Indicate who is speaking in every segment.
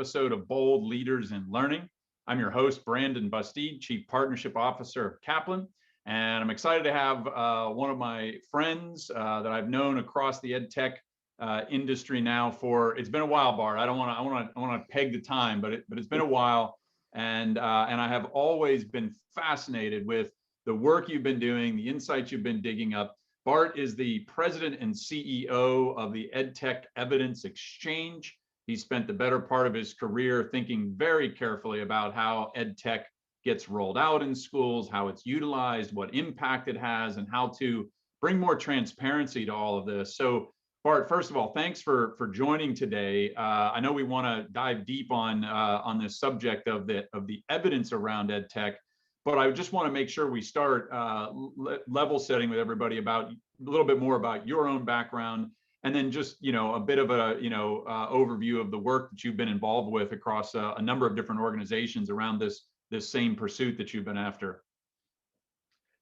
Speaker 1: episode of Bold Leaders in Learning. I'm your host, Brandon Busteed, Chief Partnership Officer of Kaplan, and I'm excited to have one of my friends that I've known across the EdTech industry now for, it's been a while, Bart. I want to peg the time, but it's been a while, and I have always been fascinated with the work you've been doing, the insights you've been digging up. Bart is the president and CEO of the EdTech Evidence Exchange. He spent the better part of his career thinking very carefully about how EdTech gets rolled out in schools, how it's utilized, what impact it has, and how to bring more transparency to all of this. So, Bart, first of all, thanks for joining today. I know we want to dive deep on this subject of the evidence around EdTech. But I just want to make sure we start level setting with everybody about a little bit more about your own background, and then just a bit of a overview of the work that you've been involved with across a number of different organizations around this same pursuit that you've been after.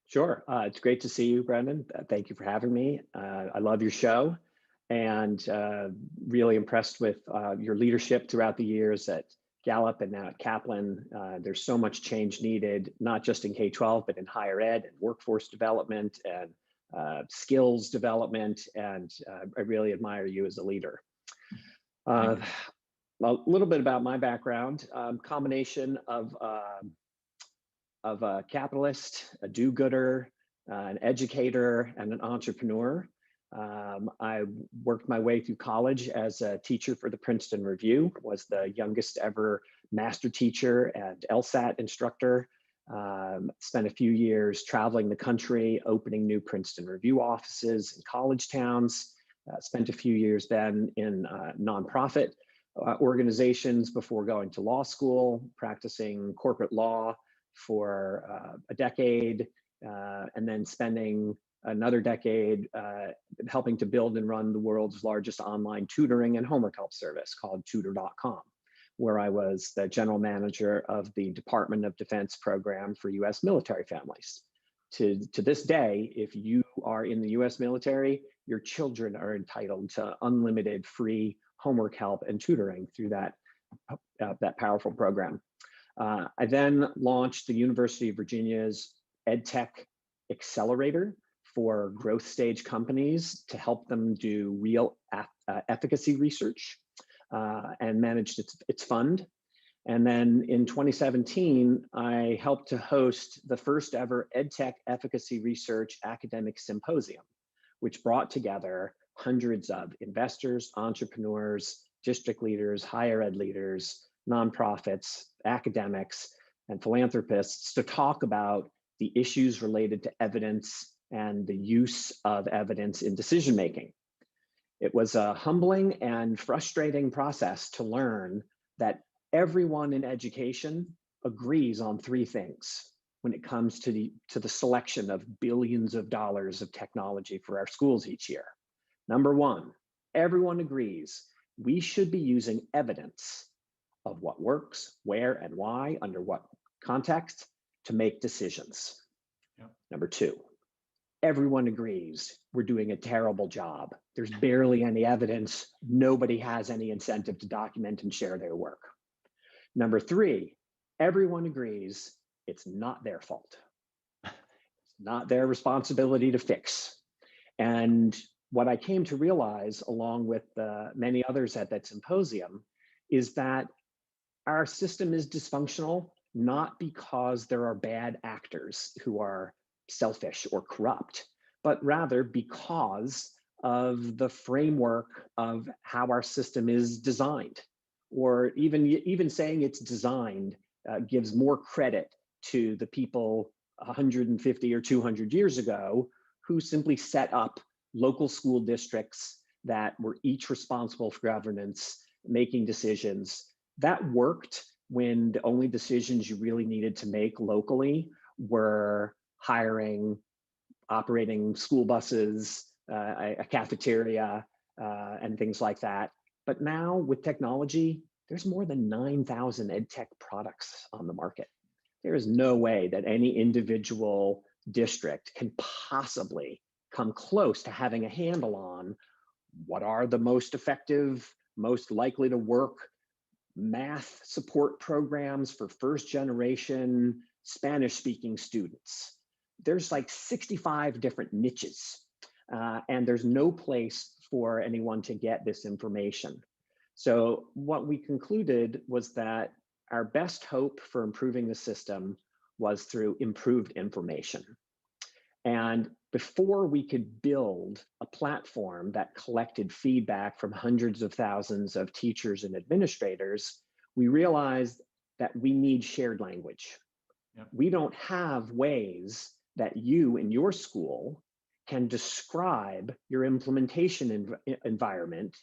Speaker 2: Sure, it's great to see you, Brandon. Thank you for having me. I love your show, and really impressed with your leadership throughout the years at Gallup and now at Kaplan. There's so much change needed, not just in K-12, but in higher ed and workforce development and skills development. And I really admire you as a leader. A little bit about my background, combination of a capitalist, a do-gooder, an educator, and an entrepreneur. I worked my way through college as a teacher for the Princeton Review, was the youngest ever master teacher and LSAT instructor. Spent a few years traveling the country, opening new Princeton Review offices in college towns. Spent a few years then in nonprofit organizations before going to law school, practicing corporate law for a decade, and then spending another decade helping to build and run the world's largest online tutoring and homework help service called tutor.com, where I was the general manager of the Department of Defense program for US military families. To this day, if you are in the US military, your children are entitled to unlimited free homework help and tutoring through that powerful program. I then launched the University of Virginia's EdTech Accelerator for growth stage companies to help them do real efficacy research and managed its fund. And then in 2017, I helped to host the first ever EdTech Efficacy Research Academic Symposium, which brought together hundreds of investors, entrepreneurs, district leaders, higher ed leaders, nonprofits, academics, and philanthropists to talk about the issues related to evidence and the use of evidence in decision-making. It was a humbling and frustrating process to learn that everyone in education agrees on three things when it comes to the selection of billions of dollars of technology for our schools each year. Number one, everyone agrees we should be using evidence of what works, where and why, under what context, to make decisions. Yep. Number two, everyone agrees we're doing a terrible job. There's barely any evidence. Nobody has any incentive to document and share their work. Number three, everyone agrees it's not their fault. It's not their responsibility to fix. And what I came to realize, along with many others at that symposium, is that our system is dysfunctional, not because there are bad actors who are selfish or corrupt, but rather because of the framework of how our system is designed. Or even saying it's designed gives more credit to the people 150 or 200 years ago who simply set up local school districts that were each responsible for governance, making decisions. That worked when the only decisions you really needed to make locally were hiring, operating school buses, a cafeteria, and things like that. But now with technology, there's more than 9,000 EdTech products on the market. There is no way that any individual district can possibly come close to having a handle on what are the most effective, most likely to work math support programs for first generation Spanish speaking students. There's like 65 different niches, and there's no place for anyone to get this information. So what we concluded was that our best hope for improving the system was through improved information. And before we could build a platform that collected feedback from hundreds of thousands of teachers and administrators, we realized that we need shared language.
Speaker 1: Yep.
Speaker 2: We don't have ways that you in your school can describe your implementation environment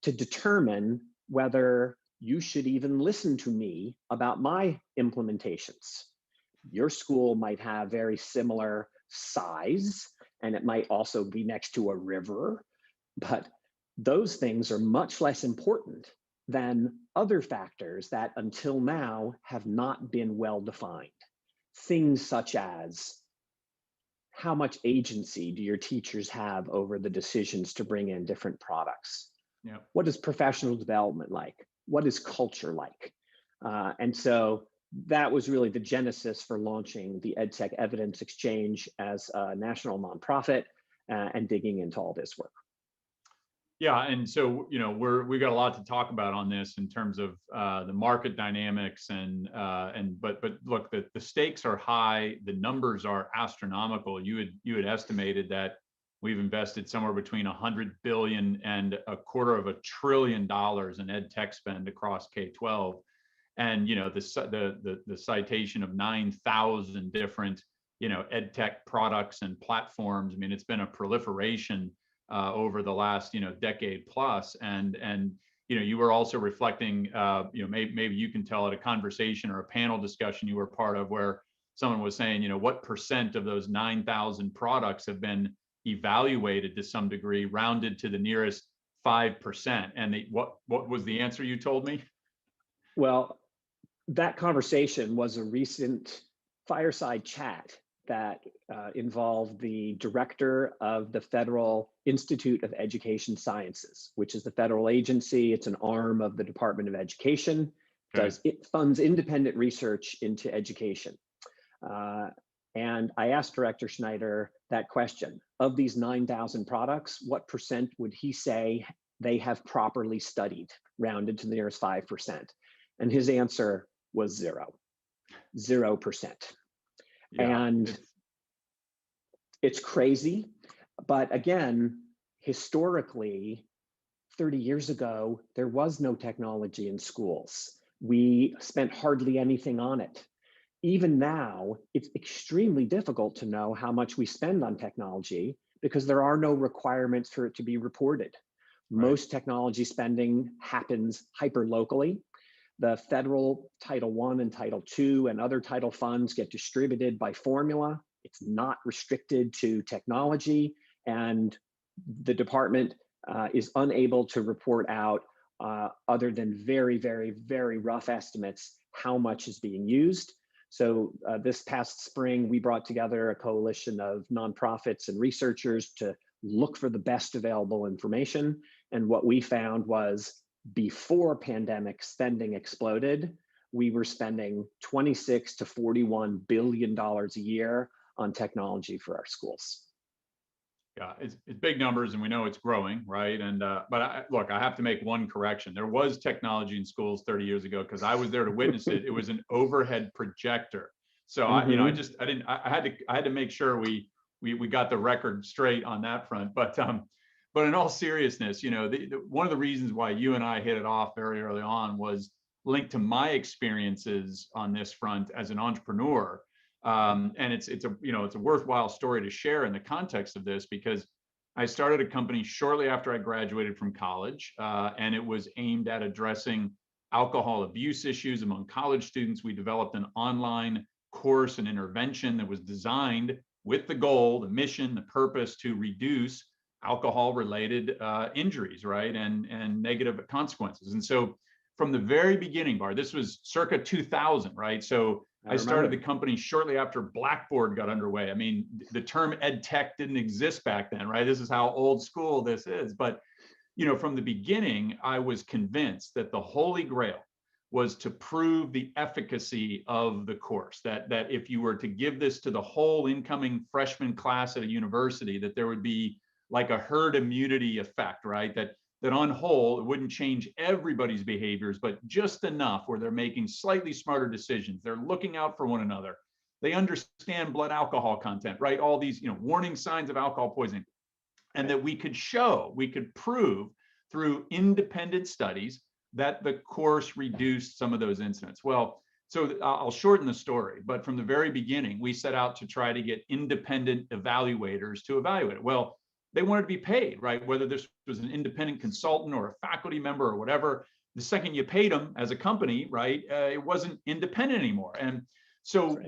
Speaker 2: to determine whether you should even listen to me about my implementations. Your school might have very similar size, and it might also be next to a river, but those things are much less important than other factors that until now have not been well defined. Things such as, how much agency do your teachers have over the decisions to bring in different products?
Speaker 1: Yep.
Speaker 2: What is professional development like? What is culture like? And so that was really the genesis for launching the EdTech Evidence Exchange as a national nonprofit and digging into all this work.
Speaker 1: Yeah, and so we've got a lot to talk about on this in terms of the market dynamics but look, the stakes are high, the numbers are astronomical. You had estimated that we've invested somewhere between $100 billion and $250 billion in ed tech spend across K-12, and the citation of 9,000 different ed tech products and platforms. I mean, it's been a proliferation over the last decade plus, and you were also reflecting, maybe you can tell, at a conversation or a panel discussion you were part of, where someone was saying, what percent of those 9,000 products have been evaluated to some degree, rounded to the nearest 5%. And what was the answer you told me?
Speaker 2: Well, that conversation was a recent fireside chat that involved the director of the Federal Institute of Education Sciences, which is the federal agency. It's an arm of the Department of Education.
Speaker 1: Okay.
Speaker 2: It funds independent research into education. And I asked Director Schneider that question. Of these 9,000 products, what percent would he say they have properly studied, rounded to the nearest 5%? And his answer was 0%.
Speaker 1: Yeah,
Speaker 2: and it's crazy. But again, historically, 30 years ago, there was no technology in schools. We spent hardly anything on it. Even now, it's extremely difficult to know how much we spend on technology because there are no requirements for it to be reported.
Speaker 1: Right.
Speaker 2: Most technology spending happens hyper-locally. The federal Title I and Title II and other title funds get distributed by formula. It's not restricted to technology, and the department is unable to report out, other than very, very, very rough estimates, how much is being used. So this past spring, we brought together a coalition of nonprofits and researchers to look for the best available information. And what we found was, before pandemic spending exploded, we were spending $26 to $41 billion a year on technology for our schools.
Speaker 1: Yeah, it's big numbers, and we know it's growing, right? And look, I have to make one correction. There was technology in schools 30 years ago because I was there to witness it. It was an overhead projector. So I had to make sure we got the record straight on that front. But in all seriousness, one of the reasons why you and I hit it off very early on was linked to my experiences on this front as an entrepreneur. And it's a worthwhile story to share in the context of this, because I started a company shortly after I graduated from college, and it was aimed at addressing alcohol abuse issues among college students. We developed an online course and intervention that was designed with the goal, the mission, the purpose to reduce alcohol-related injuries, right, and negative consequences. And so from the very beginning, Bart, this was circa 2000, right? So I started the company shortly after Blackboard got underway. I mean, the term EdTech didn't exist back then, right? This is how old school this is. But, from the beginning, I was convinced that the holy grail was to prove the efficacy of the course, that if you were to give this to the whole incoming freshman class at a university, that there would be like a herd immunity effect, right? That on whole, it wouldn't change everybody's behaviors, but just enough where they're making slightly smarter decisions. They're looking out for one another. They understand blood alcohol content, right? All these, warning signs of alcohol poisoning. And that we could prove through independent studies that the course reduced some of those incidents. Well, so I'll shorten the story, but from the very beginning, we set out to try to get independent evaluators to evaluate it. Well, they wanted to be paid, right? Whether this was an independent consultant or a faculty member or whatever, the second you paid them as a company, right, it wasn't independent anymore. And so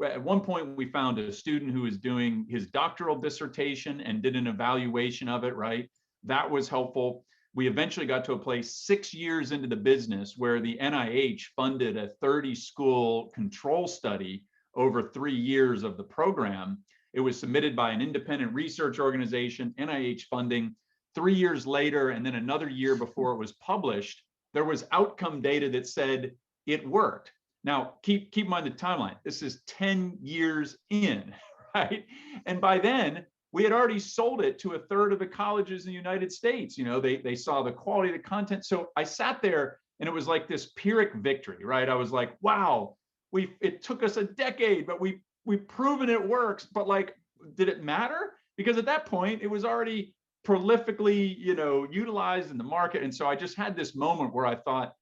Speaker 1: at one point, we found a student who was doing his doctoral dissertation and did an evaluation of it, right? That was helpful. We eventually got to a place 6 years into the business where the NIH funded a 30-school control study over 3 years of the program. It was submitted by an independent research organization, NIH funding. 3 years later, and then another year before it was published, there was outcome data that said it worked. Now, keep in mind the timeline. This is 10 years in, right? And by then, we had already sold it to a third of the colleges in the United States. They saw the quality of the content. So I sat there and it was like this Pyrrhic victory, right? I was like, wow, it took us a decade, but we've proven it works. But like, did it matter? Because at that point, it was already prolifically, utilized in the market. And so I just had this moment where I thought,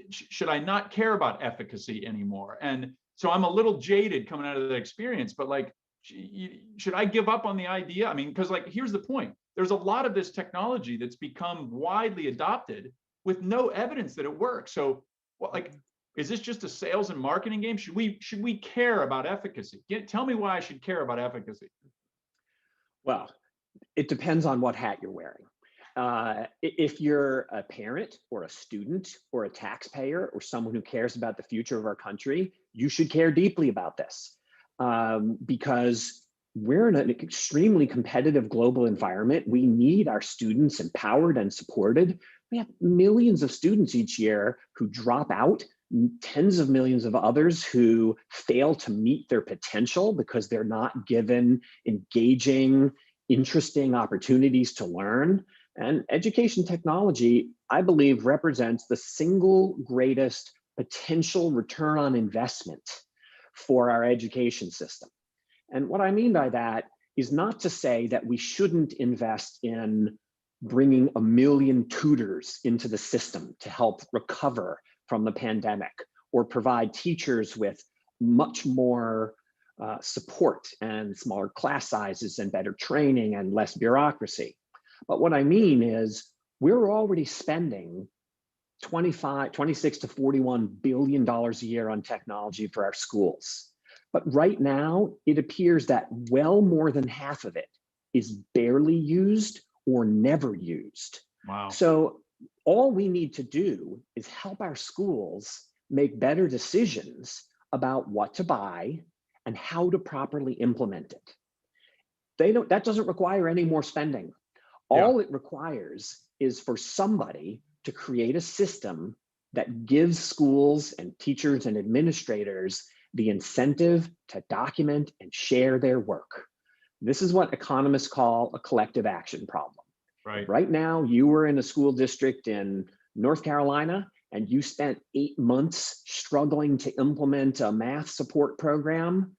Speaker 1: should I not care about efficacy anymore? And so I'm a little jaded coming out of that experience, but like, should I give up on the idea? I mean, because like, here's the point. There's a lot of this technology that's become widely adopted with no evidence that it works. So is this just a sales and marketing game? Should we care about efficacy? Tell me why I should care about efficacy.
Speaker 2: Well, it depends on what hat you're wearing. If you're a parent or a student or a taxpayer or someone who cares about the future of our country, you should care deeply about this because we're in an extremely competitive global environment. We need our students empowered and supported. We have millions of students each year who drop out, tens of millions of others who fail to meet their potential because they're not given engaging, interesting opportunities to learn. And education technology, I believe, represents the single greatest potential return on investment for our education system. And what I mean by that is not to say that we shouldn't invest in bringing 1 million tutors into the system to help recover from the pandemic, or provide teachers with much more support and smaller class sizes and better training and less bureaucracy. But what I mean is we're already spending 26 to $41 billion a year on technology for our schools. But right now, it appears that well more than half of it is barely used or never used.
Speaker 1: Wow.
Speaker 2: So all we need to do is help our schools make better decisions about what to buy and how to properly implement it. That doesn't require any more spending. All it requires is for somebody to create a system that gives schools and teachers and administrators the incentive to document and share their work. This is what economists call a collective action problem.
Speaker 1: Right.
Speaker 2: Right now, you were in a school district in North Carolina and you spent 8 months struggling to implement a math support program.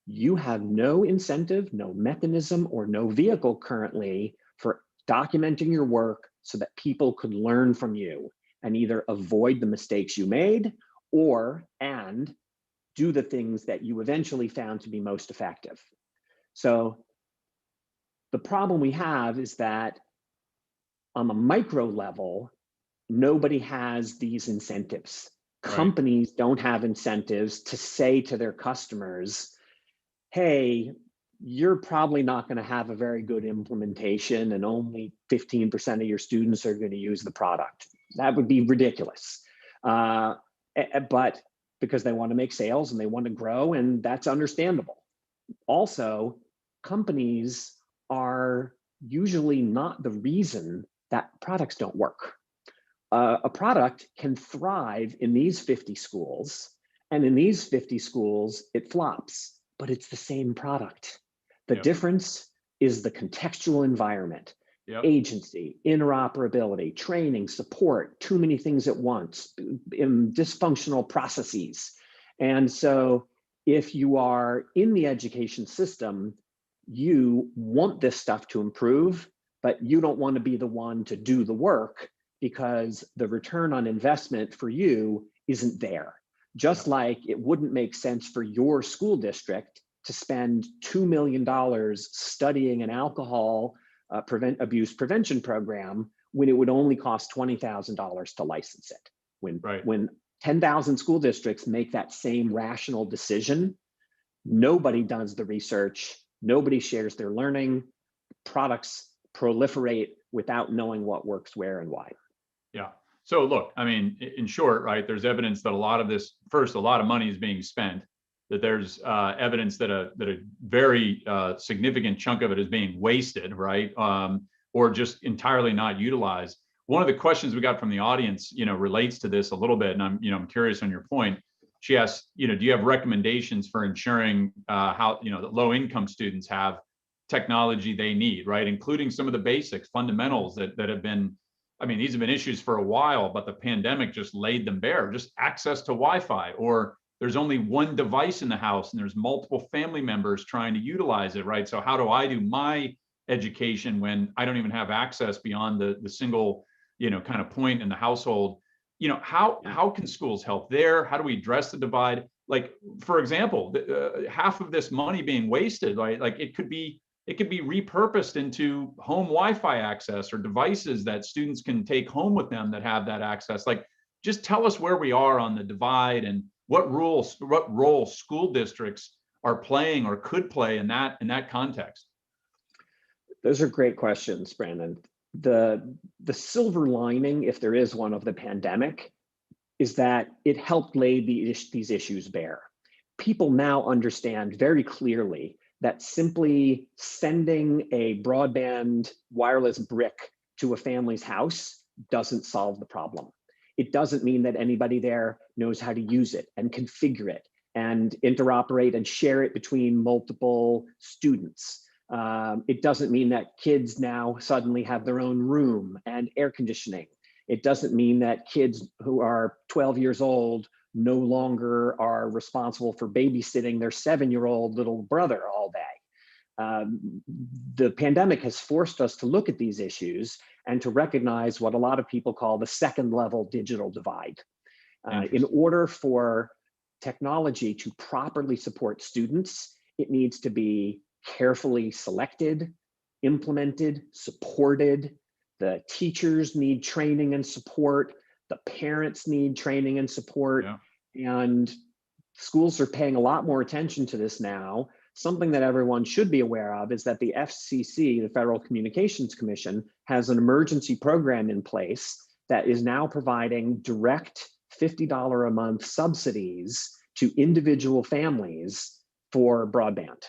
Speaker 2: You have no incentive, no mechanism, or no vehicle currently for documenting your work so that people could learn from you and either avoid the mistakes you made and do the things that you eventually found to be most effective. So the problem we have is that on the micro level, nobody has these incentives.
Speaker 1: Right.
Speaker 2: Companies don't have incentives to say to their customers, hey, you're probably not going to have a very good implementation and only 15% of your students are going to use the product. That would be ridiculous. But because they want to make sales and they want to grow, and that's understandable. Also, companies are usually not the reason that products don't work. A product can thrive in these 50 schools, and in these 50 schools, it flops, but it's the same product. The
Speaker 1: Yep.
Speaker 2: difference is the contextual environment,
Speaker 1: Yep.
Speaker 2: agency, interoperability, training, support, too many things at once, dysfunctional processes. And so if you are in the education system, you want this stuff to improve, but you don't want to be the one to do the work because the return on investment for you isn't there. Just like it wouldn't make sense for your school district to spend $2 million studying an alcohol abuse prevention program when it would only cost $20,000 to license it. When 10,000 school districts make that same rational decision, nobody does the research, nobody shares their learning, products proliferate without knowing what works where and why.
Speaker 1: Yeah. So look, I mean, in short, right, there's evidence that a lot of this, first, a lot of money is being spent, that there's evidence that a very significant chunk of it is being wasted, right, or just entirely not utilized. One of the questions we got from the audience, relates to this a little bit, and I'm curious on your point. She asked, do you have recommendations for ensuring how, that low-income students have technology they need, right, including some of the basics, fundamentals that have been, I mean, these have been issues for a while, but the pandemic just laid them bare. Just access to Wi-Fi, or there's only one device in the house and there's multiple family members trying to utilize it, right? So how do I do my education when I don't even have access beyond the single, kind of point in the household? How can schools help there? How do we address the divide? Like, for example, half of this money being wasted, right? Like it could be repurposed into home Wi-Fi access or devices that students can take home with them that have that access. Like, just tell us where we are on the divide and what role school districts are playing or could play in that context.
Speaker 2: Those are great questions, Brandon. The silver lining, if there is one, of the pandemic is that it helped lay these issues bare. People now understand very clearly that simply sending a broadband wireless brick to a family's house doesn't solve the problem. It doesn't mean that anybody there knows how to use it and configure it and interoperate and share it between multiple students. It doesn't mean that kids now suddenly have their own room and air conditioning. It doesn't mean that kids who are 12 years old no longer are responsible for babysitting their 7-year-old little brother all day. The pandemic has forced us to look at these issues and to recognize what a lot of people call the second level digital divide. In order for technology to properly support students, it needs to be carefully selected, implemented, supported. The teachers need training and support. The parents need training and support. Yeah. And schools are paying a lot more attention to this now. Something that everyone should be aware of is that the FCC, the Federal Communications Commission, has an emergency program in place that is now providing direct $50 a month subsidies to individual families for broadband.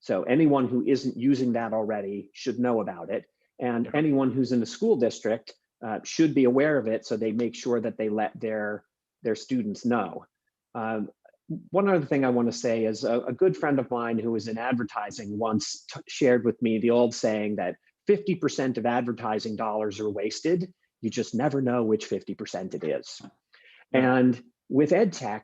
Speaker 2: So anyone who isn't using that already should know about it. And anyone who's in a school district should be aware of it, so they make sure that they let their students know. One other thing I want to say is a good friend of mine who was in advertising once shared with me the old saying that 50% of advertising dollars are wasted. You just never know which 50% it is. Yeah. And with EdTech,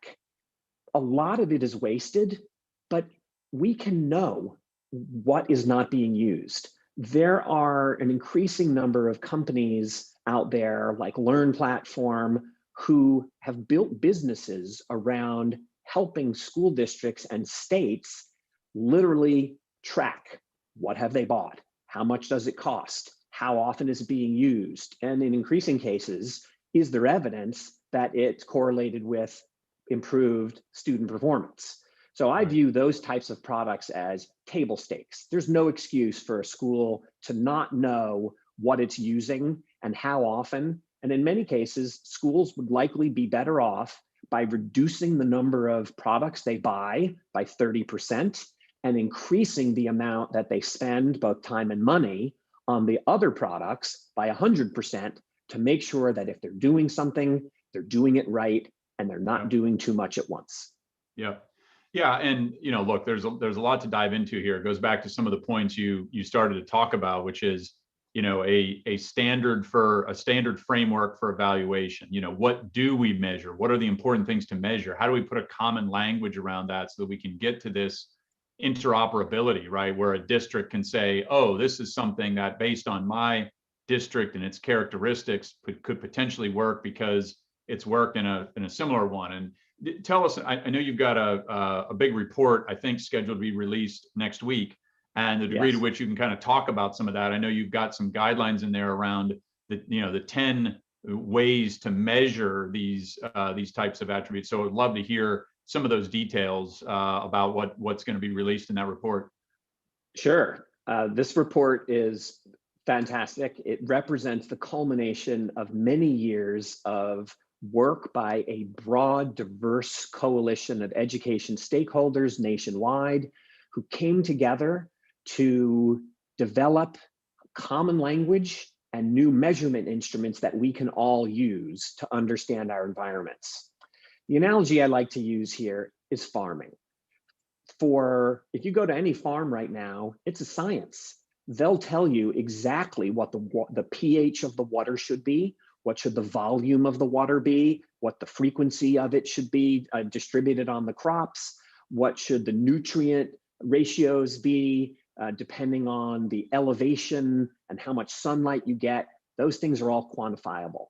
Speaker 2: a lot of it is wasted, but we can know what is not being used. There are an increasing number of companies out there like Learn Platform who have built businesses around helping school districts and states literally track what have they bought, how much does it cost, how often is it being used, and in increasing cases, is there evidence that it's correlated with improved student performance? So I view those types of products as table stakes. There's no excuse for a school to not know what it's using and how often. And in many cases, schools would likely be better off by reducing the number of products they buy by 30% and increasing the amount that they spend, both time and money, on the other products by 100%, to make sure that if they're doing something, they're doing it right and they're not
Speaker 1: Yep.
Speaker 2: doing too much at once.
Speaker 1: Yeah. Yeah. And, look, there's a lot to dive into here. It goes back to some of the points you started to talk about, which is, a standard framework for evaluation. What do we measure? What are the important things to measure? How do we put a common language around that so that we can get to this interoperability, right? Where a district can say, oh, this is something that based on my district and its characteristics could potentially work because it's worked in a similar one. And tell us, I know you've got a big report, I think, scheduled to be released next week, and the degree to which you can kind of talk about some of that. I know you've got some guidelines in there around the 10 ways to measure these types of attributes. So I'd love to hear some of those details about what's going to be released in that report.
Speaker 2: Sure. This report is fantastic. It represents the culmination of many years of work by a broad, diverse coalition of education stakeholders nationwide who came together to develop common language and new measurement instruments that we can all use to understand our environments. The analogy I like to use here is farming. If you go to any farm right now, it's a science. They'll tell you exactly what the pH of the water should be, what should the volume of the water be, what the frequency of it should be distributed on the crops, what should the nutrient ratios be, depending on the elevation and how much sunlight you get. Those things are all quantifiable.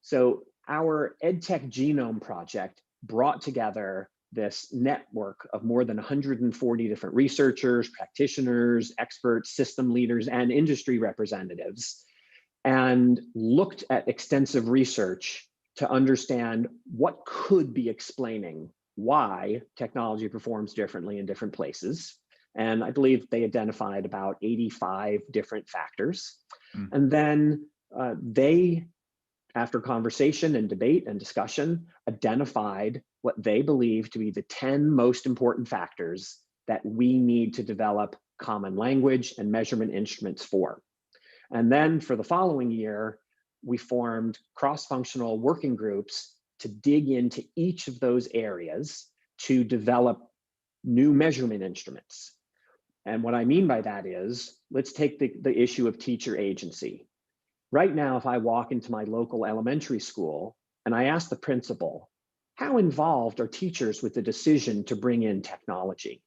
Speaker 2: So our EdTech Genome Project brought together this network of more than 140 different researchers, practitioners, experts, system leaders, and industry representatives, and looked at extensive research to understand what could be explaining why technology performs differently in different places. And I believe they identified about 85 different factors. And then they, after conversation and debate and discussion, identified what they believe to be the 10 most important factors that we need to develop common language and measurement instruments for. And then for the following year, we formed cross-functional working groups to dig into each of those areas to develop new measurement instruments. And what I mean by that is, let's take the issue of teacher agency. Right now, if I walk into my local elementary school and I ask the principal, how involved are teachers with the decision to bring in technology?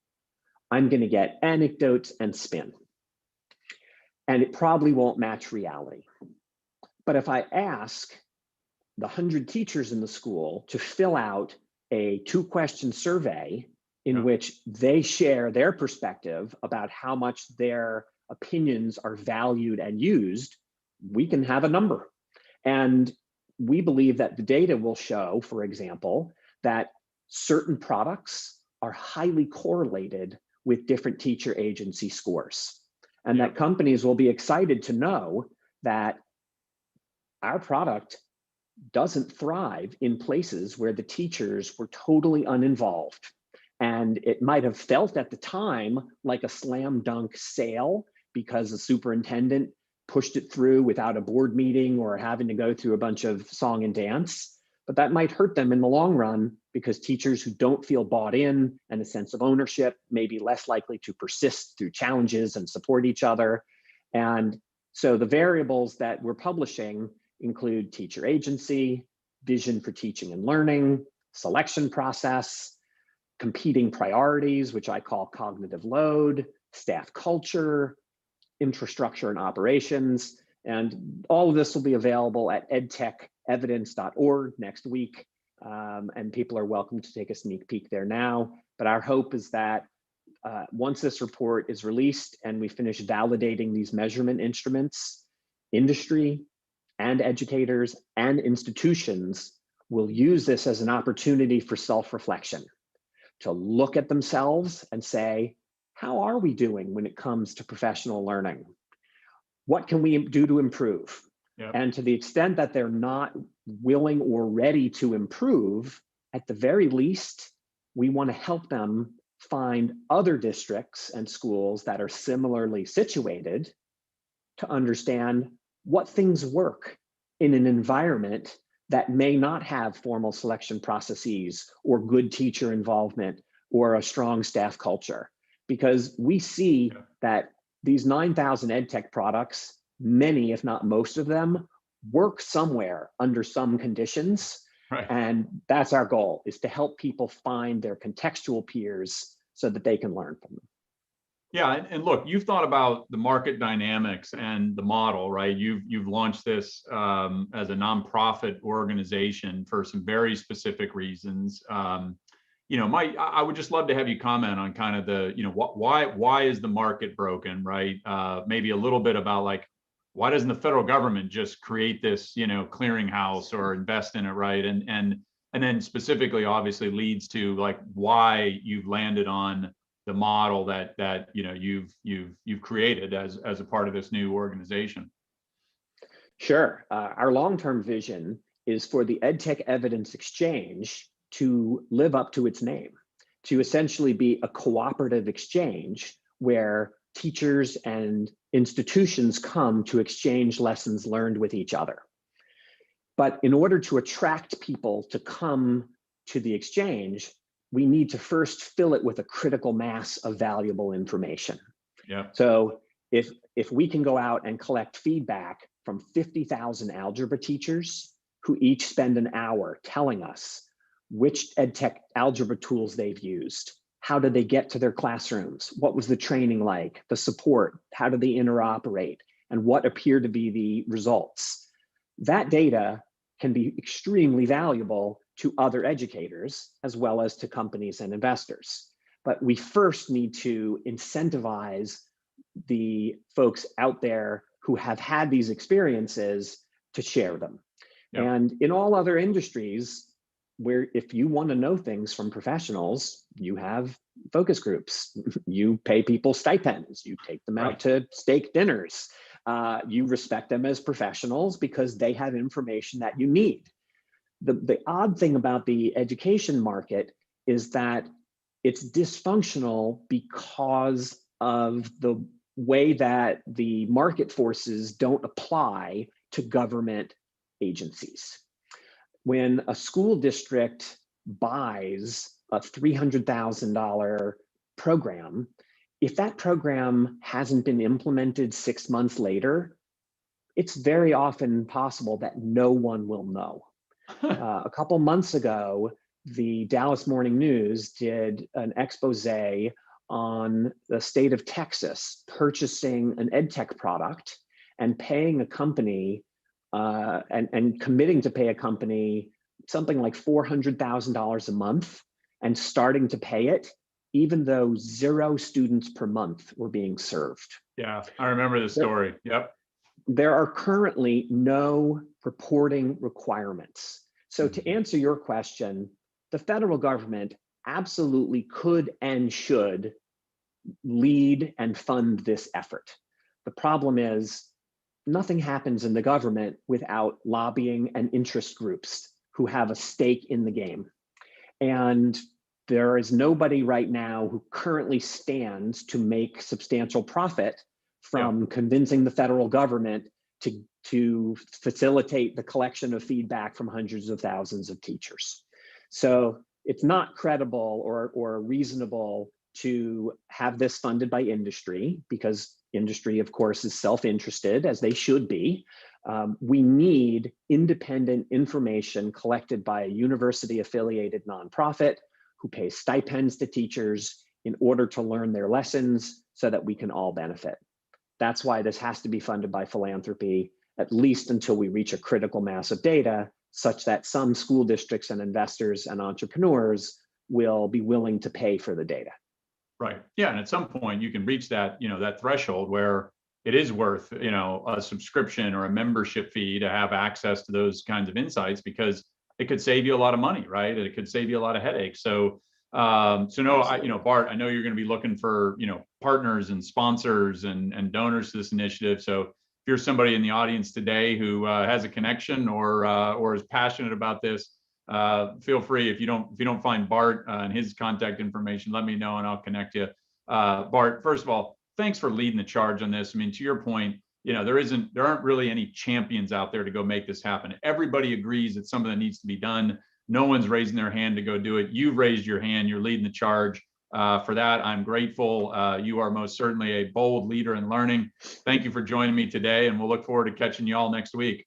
Speaker 2: I'm going to get anecdotes and spin. And it probably won't match reality. But if I ask the 100 teachers in the school to fill out a 2-question survey in which they share their perspective about how much their opinions are valued and used, we can have a number. And we believe that the data will show, for example, that certain products are highly correlated with different teacher agency scores. And that companies will be excited to know that our product doesn't thrive in places where the teachers were totally uninvolved. And it might have felt at the time like a slam dunk sale because the superintendent pushed it through without a board meeting or having to go through a bunch of song and dance. But that might hurt them in the long run because teachers who don't feel bought in and a sense of ownership may be less likely to persist through challenges and support each other. And so the variables that we're publishing include teacher agency, vision for teaching and learning, selection process, competing priorities, which I call cognitive load, staff culture, infrastructure and operations. And all of this will be available at edtechevidence.org next week. And people are welcome to take a sneak peek there now. But our hope is that once this report is released and we finish validating these measurement instruments, industry and educators and institutions will use this as an opportunity for self-reflection, to look at themselves and say, how are we doing when it comes to professional learning? What can we do to improve? And to the extent that they're not willing or ready to improve, at the very least, we want to help them find other districts and schools that are similarly situated to understand what things work in an environment that may not have formal selection processes or good teacher involvement or a strong staff culture. Because we see that these 9,000 EdTech products, many, if not most of them, work somewhere under some conditions.
Speaker 1: Right.
Speaker 2: And that's our goal, is to help people find their contextual peers so that they can learn from them.
Speaker 1: Yeah, and look, you've thought about the market dynamics and the model, right? You've launched this as a nonprofit organization for some very specific reasons. I would just love to have you comment on kind of the, why is the market broken, right? Maybe a little bit about like, why doesn't the federal government just create this, clearinghouse or invest in it, right? And then specifically, obviously, leads to like why you've landed on the model that you've created as a part of this new organization.
Speaker 2: Sure. Our long-term vision is for the EdTech Evidence Exchange to live up to its name, to essentially be a cooperative exchange where teachers and institutions come to exchange lessons learned with each other. But in order to attract people to come to the exchange, we need to first fill it with a critical mass of valuable information.
Speaker 1: Yeah.
Speaker 2: So if we can go out and collect feedback from 50,000 algebra teachers who each spend an hour telling us which EdTech algebra tools they've used, how did they get to their classrooms, what was the training like, the support, how did they interoperate, and what appear to be the results, that data can be extremely valuable to other educators as well as to companies and investors. But we first need to incentivize the folks out there who have had these experiences to share them. Yep. And in all other industries, where if you want to know things from professionals, you have focus groups, you pay people stipends, you take them out to steak dinners, you respect them as professionals because they have information that you need. The odd thing about the education market is that it's dysfunctional because of the way that the market forces don't apply to government agencies. When a school district buys a $300,000 program, if that program hasn't been implemented 6 months later, it's very often possible that no one will know. A couple months ago, the Dallas Morning News did an expose on the state of Texas purchasing an EdTech product and paying a company and committing to pay a company something like $400,000 a month and starting to pay it, even though 0 students per month were being served.
Speaker 1: Yeah, I remember the story. Yep.
Speaker 2: There are currently no reporting requirements. So to answer your question, the federal government absolutely could and should lead and fund this effort. The problem is nothing happens in the government without lobbying and interest groups who have a stake in the game. And there is nobody right now who currently stands to make substantial profit from convincing the federal government to facilitate the collection of feedback from hundreds of thousands of teachers. So it's not credible or reasonable to have this funded by industry, because industry, of course, is self-interested, as they should be. We need independent information collected by a university-affiliated nonprofit who pays stipends to teachers in order to learn their lessons so that we can all benefit. That's why this has to be funded by philanthropy, at least until we reach a critical mass of data, such that some school districts and investors and entrepreneurs will be willing to pay for the data.
Speaker 1: Right. Yeah. And at some point you can reach that, that threshold where it is worth, a subscription or a membership fee to have access to those kinds of insights, because it could save you a lot of money, right? It could save you a lot of headaches. So, Bart, I know you're going to be looking for, partners and sponsors and donors to this initiative. So if you're somebody in the audience today who has a connection or is passionate about this, feel free. If you don't find Bart and his contact information, let me know and I'll connect you. Bart, first of all, thanks for leading the charge on this. I mean, to your point, there aren't really any champions out there to go make this happen. Everybody agrees it's something that needs to be done. No one's raising their hand to go do it. You've raised your hand. You're leading the charge. For that, I'm grateful. You are most certainly a bold leader in learning. Thank you for joining me today, and we'll look forward to catching you all next week.